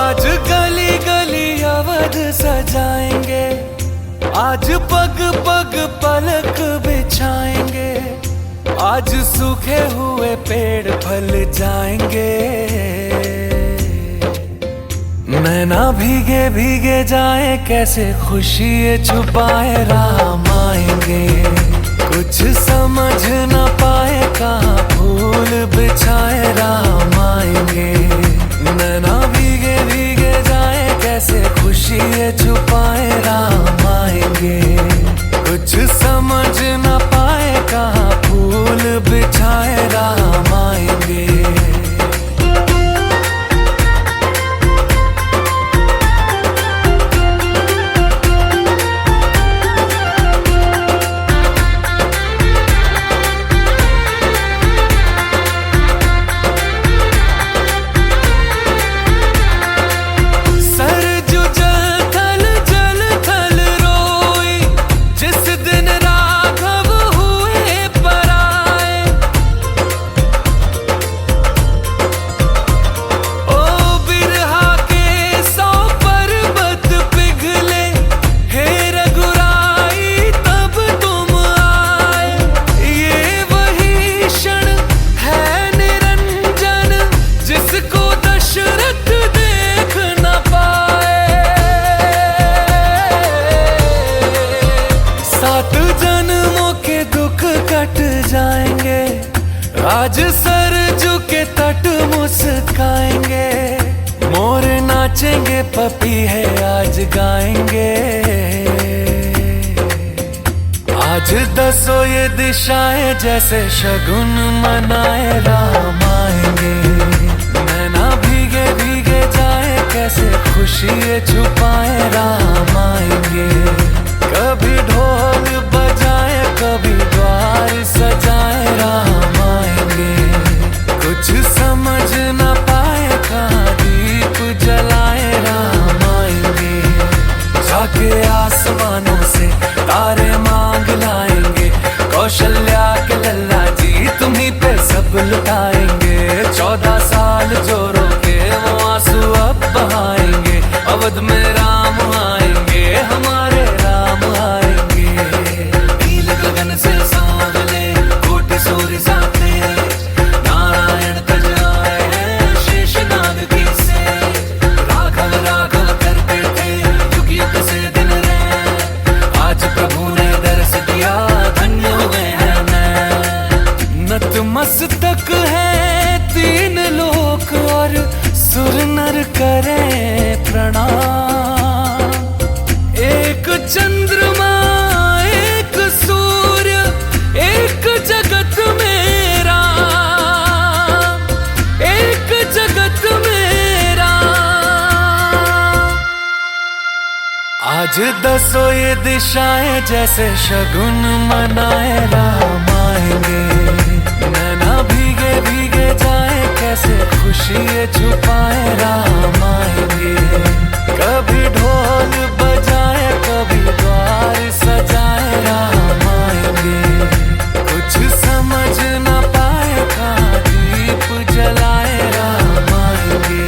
आज गली गली अवध सजाएंगे, आज पग पग पलक बिछाएंगे, आज सूखे हुए पेड़ फल जाएंगे। नैना भीगे भीगे जाए कैसे खुशी छुपाए राम आएंगे। कुछ समझ न पाए कहाँ फूल बिछाए राम आएंगे। नैना भीगे भीगे जाए कैसे खुशी छुपाए राम आएंगे। कुछ समझ न पाए कहाँ फूल बिछाए राम आएंगे। आज सरजू के तट मुस्काएंगे, मोर नाचेंगे पपी है आज गाएंगे। आज दसों ये दिशाएं जैसे शगुन मनाए राम आएंगे। नैना भीगे भीगे जाए कैसे खुशी छुपाए राम आएंगे। कभी ढोल बजाए कभी द्वार सजाए राम आएंगे। कुछ समझ न पाए कहाँ दीप जलाए राम आएंगे। जाके आसमानों से तारे मांग लाएंगे, कौशल्या के लल्ला जी तुम्हीं पे सब लुटाएंगे। 14 साल जो रोके वो आंसू अब बहाएंगे। अवध में राम आएंगे, हमारे राम आएंगे। नील गगन से सांवले कोटि सूर्य साथे, नारायण तज आए हैं शेषनाग की से। राघव राघव करते थे युग युग से दिन रहे, आज प्रभु ने दर्श दिया धन्य हो गए हैं मैं। नतमस्तक है तीन लोक और सुर नर करें प्रणाम। एक चंद्रमा एक सूर्य एक जगत में राम, एक जगत में राम। आज दसों ये दिशाएं जैसे शगुन मनाए राम आएंगे। नैना भीगे भीगे जाए कैसे खुशी छुपाए राम आएंगे। कभी ढोल बजाए कभी द्वार सजाए राम आएंगे। कुछ समझ न पाए कहाँ दीप जलाए राम आएंगे।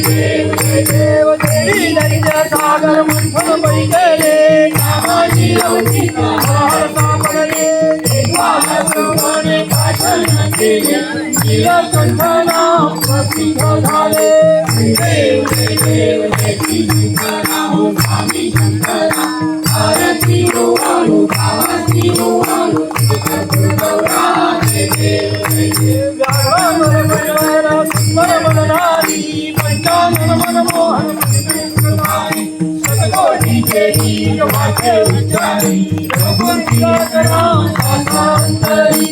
देव देवी दर्या सागर मंथन पै गेले कामाची लौकिका हर सापडले देवाने भाषण केले नीलकंठ नाम प्रसिद्ध झाले देव देव देवी नाम स्वामी शंकरा आरती हो आलो भावाती हो आलो गौरा देव देव मननारी पंचानन मनमोहन मनोहरी शतकोटी देवी वाचे विचारी रघुवंशराम आसांतरी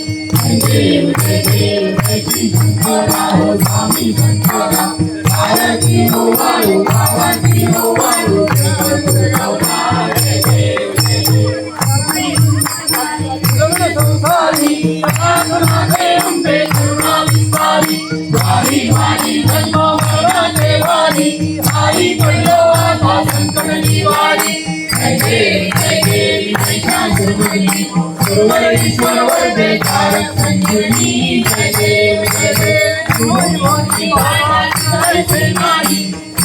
देव देव देवी शंकरा हो स्वामी शंकरा आरती हो आलो भावाती हो आलो गौरा देव देव संसारी नाथे अंबे करुणा विस्तारी वारी वारी जन्म मरणाचे वारी आई पडलो आता संकट निवारी जय देवी महिषासुरमर्दिनी सर्वर ईश्वर वरदे तारक संजीवनी जय देव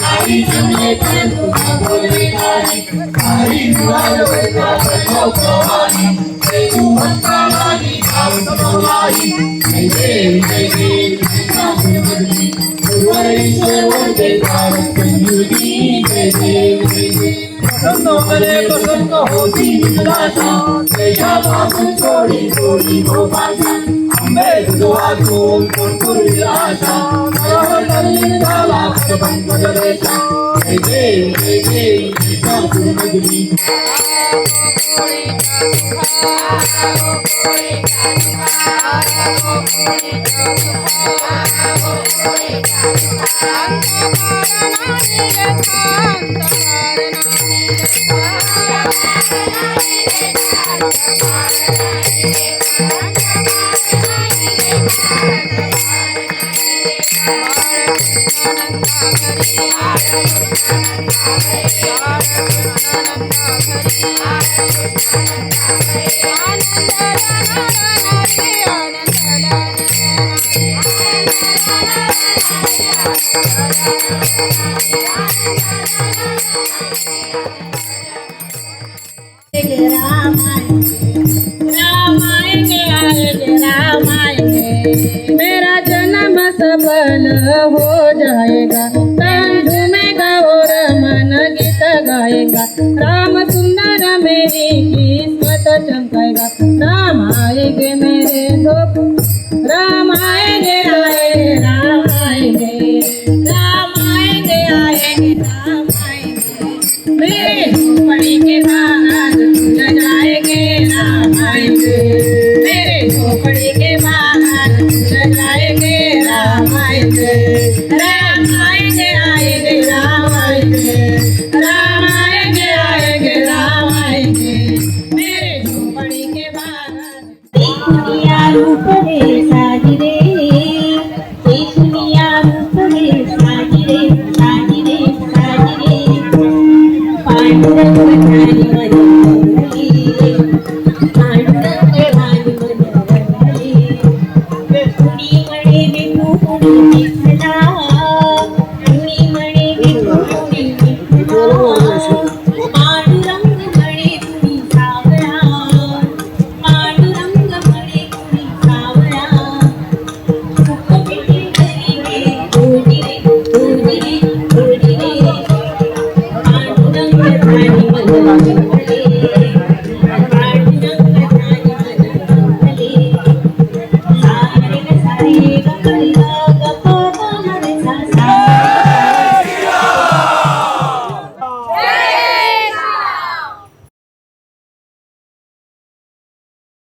आई जमले परंतु बोले कारी हरी द्वार वरदा सर्व कहानी तू मंत्रालानी भाव समाई जय देव महिषासुरमर्दिनी सर्वर ईश्वर वरदे तारक संजीवनी जय देव प्रसन्न होती विलासा देशापासून थोडी थोडी गोपासा अंबे तुझ्यातून कोणपुरी आशा तल्लीन झाला पंकजरेशा जय देव महिषासुरमर्दिनी मेरा जन्म सफल हो जाएगा तन झूमेगा और मन गीत गाएगा राम सुंदर मेरी किस्मत चमकाएगा राम आएंगे मेरे धोप राम आएंगे आए राम आएंगे राम आएंगे आएंगे राम आएंगे मेरे झोपड़ी के बाहर खुल जाएंगे राम आएंगे मेरे झोपड़ी के बाहर खुल जाएंगे राम आएंगे राम आएंगे आएंगे राम आएंगे राम आएंगे आएंगे राम आएंगे मेरे झोपड़ी के बाहर दुनिया रूप रे साजिरे दुनिया रूप रे साजिरे साजिरे साजिरे पांडुरंग वाणी मनोहरी पांडुरंग वाणी मनोहरी कुणी म्हणे विठू कुणी विठला कुणी म्हणे विठू कुणी विठला पांडुरंग म्हणे कुणी सावळा पांडुरंग म्हणे कुणी सावळा सुखपिटी घरी गोडी रे गोडी रे गोडी रे पांडुरंग वाणी मनोहरी